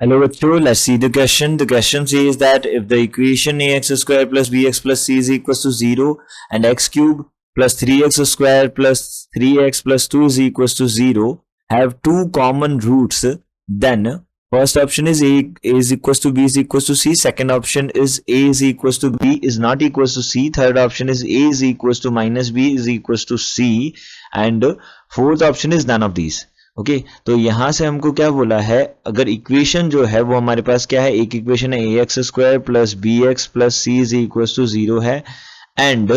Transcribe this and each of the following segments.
Hello, bachcho. Let's see the question. The question says that if the equation ax square plus bx plus c is equals to 0 and x cube plus 3x square plus 3x plus 2 is equals to 0 have two common roots, then first option is a is equals to b is equals to c. Second option is a is equals to b is not equals to c. Third option is a is equals to minus b is equals to c. And fourth option is none of these. Okay तो यहां से हमको क्या बोला है, अगर equation जो है वो हमारे पास क्या है, एक इक्वेशन है a x square plus b x plus c is equal to 0 है, एंड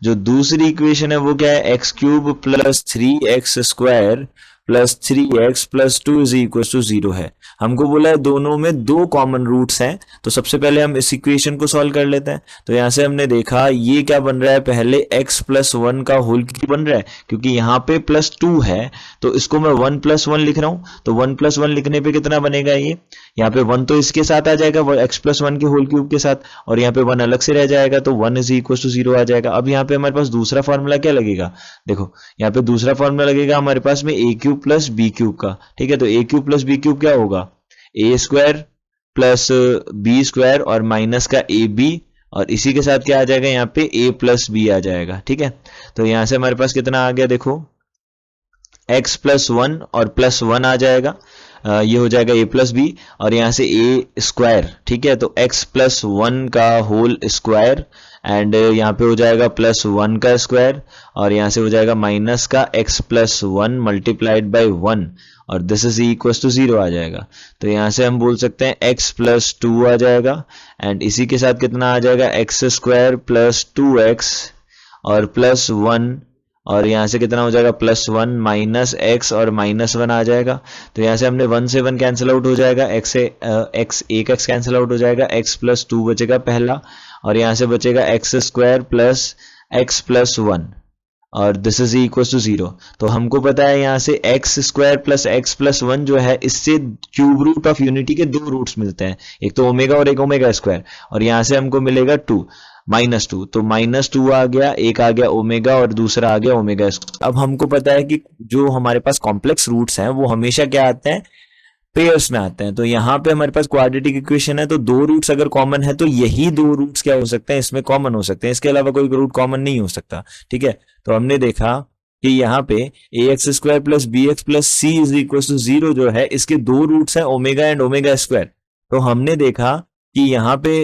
जो दूसरी इक्वेशन है वो क्या है, x cube plus 3x square plus 3x plus 2 is equal to 0 है। हमको बोला है दोनों में दो कॉमन रूट्स हैं, तो सबसे पहले हम इस इक्वेशन को सॉल्व कर लेते हैं। तो यहां से हमने देखा ये क्या बन रहा है, पहले x प्लस 1 का होल क्यूब बन रहा है, क्योंकि यहाँ पे प्लस 2 है तो इसको मैं 1 प्लस 1 लिख रहा हूं, तो 1 प्लस 1 लिखने पे कितना बनेगा, ये यहाँ पे 1 तो इसके साथ आ जाएगा x प्लस 1 के होल क्यूब के साथ, और यहाँ पे 1 अलग से रह जाएगा तो 1 इज इक्वल टू 0 आ जाएगा। अब यहाँ पे हमारे पास दूसरा फॉर्मूला क्या लगेगा, देखो यहाँ पे दूसरा फॉर्मूला लगेगा हमारे पास में ए क्यूब प्लस बी क्यूब का। ठीक है, तो ए क्यूब प्लस बी क्यूब क्या होगा, ए स्क्वायर प्लस बी स्क्वायर और माइनस का ए बी, और इसी के साथ क्या आ जाएगा, यहाँ पे a प्लस बी आ जाएगा। ठीक है, तो यहां से हमारे पास कितना आ गया, देखो x प्लस 1 और प्लस 1 आ जाएगा, ये हो जाएगा a प्लस बी, और यहां से a स्क्वायर। ठीक है, तो x प्लस 1 का होल स्क्वायर, एंड यहाँ पे हो जाएगा प्लस 1 का स्क्वायर, और यहाँ से हो जाएगा माइनस का x प्लस 1 मल्टीप्लाइड बाई 1, और दिस इज इक्वल टू 0 आ जाएगा। तो यहाँ से हम बोल सकते हैं x प्लस 2 आ जाएगा, एंड इसी के साथ कितना आ जाएगा, x स्क्वायर प्लस 2x और प्लस 1, और यहाँ से कितना हो जाएगा प्लस 1 माइनस x और माइनस 1 आ जाएगा। तो यहाँ से हमने 1 से 1 कैंसिल आउट हो जाएगा, x से x एक x कैंसिल आउट हो जाएगा, x प्लस 2 बचेगा पहला, और यहाँ से बचेगा x square plus x plus 1, और दिस इज इक्वल टू 0। तो हमको पता है यहाँ से x square plus x plus 1 जो है, इससे क्यूब रूट ऑफ यूनिटी के दो रूट्स मिलते हैं, एक तो ओमेगा और एक ओमेगा स्क्वायर, और यहाँ से हमको मिलेगा 2 माइनस 2, तो माइनस 2 आ गया, एक आ गया ओमेगा और दूसरा आ गया ओमेगा स्क्वायर। अब हमको पता है कि जो हमारे पास कॉम्प्लेक्स रूट्स हैं वो हमेशा क्या आते हैं, पेयर्स में आते हैं। तो यहाँ पे हमारे पास क्वाड्रेटिक इक्वेशन है, तो दो रूट्स अगर कॉमन है तो यही दो रूट्स क्या हो सकते हैं, इसमें कॉमन हो सकते हैं, इसके अलावा कोई रूट कॉमन नहीं हो सकता। ठीक है, तो हमने देखा कि यहाँ पे a x square plus b x plus c is equal to 0 जो है, इसके दो रूट्स हैं ओमेगा एंड ओमेगा स्क्वायर। तो हमने देखा कि यहाँ पे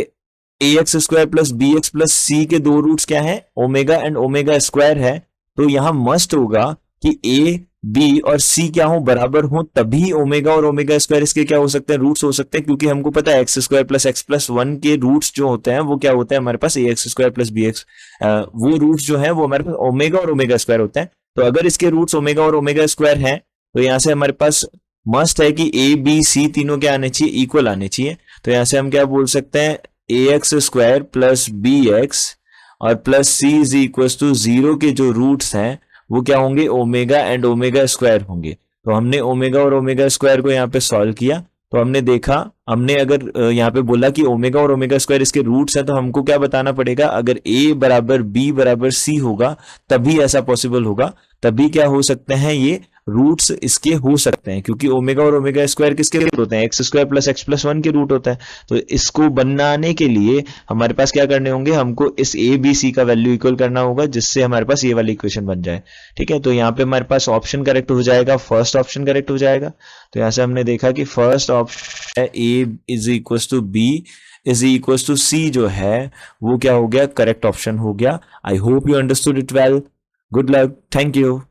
a x square plus b x plus c के दो रूट्स क्या है, ओमेगा एंड ओमेगा स्क्वायर है। तो यहाँ मस्ट होगा कि ए बी और सी क्या हो, बराबर हो, तभी ओमेगा और ओमेगा स्क्वायर इसके क्या हो सकते हैं, रूट्स हो सकते हैं, क्योंकि हमको पता है x square plus x plus 1 के रूट्स जो होते हैं वो क्या होते हैं हमारे पास, a x square plus b x, वो रूट्स जो है वो हमारे पास ओमेगा और ओमेगा स्क्वायर होते हैं। तो अगर इसके रूट्स ओमेगा और ओमेगा स्क्वायर हैं तो यहाँ से हमारे पास मस्ट है कि ए बी सी तीनों क्या आने चाहिए, इक्वल आने चाहिए। तो यहाँ से हम क्या बोल सकते हैं, a x square plus b x और plus c is equal to 0 के जो रूट्स हैं वो क्या होंगे, ओमेगा एंड ओमेगा स्क्वायर होंगे। तो हमने ओमेगा और ओमेगा स्क्वायर को यहाँ पे सॉल्व किया, तो हमने देखा, हमने अगर यहाँ पे बोला कि ओमेगा और ओमेगा स्क्वायर इसके रूट्स हैं, तो हमको क्या बताना पड़ेगा, अगर a बराबर b बराबर c होगा तभी ऐसा पॉसिबल होगा, तभी क्या हो सकते हैं, ये रूट्स इसके हो सकते हैं, क्योंकि ओमेगा और ओमेगा स्क्वायर किसके रूट होते हैं, x square plus x plus 1 के रूट होता है। तो इसको बनाने के लिए हमारे पास क्या करने होंगे, हमको इस ए बी सी का वैल्यू इक्वल करना होगा, जिससे हमारे पास ये वाली इक्वेशन बन जाए। ठीक है, तो यहाँ पे हमारे पास ऑप्शन करेक्ट हो जाएगा, फर्स्ट ऑप्शन करेक्ट हो जाएगा। तो यहाँ से हमने देखा कि फर्स्ट ऑप्शन है a is equal to b is equal to c जो है वो क्या हो गया, करेक्ट ऑप्शन हो गया। I hope you understood it well. Good luck, thank you.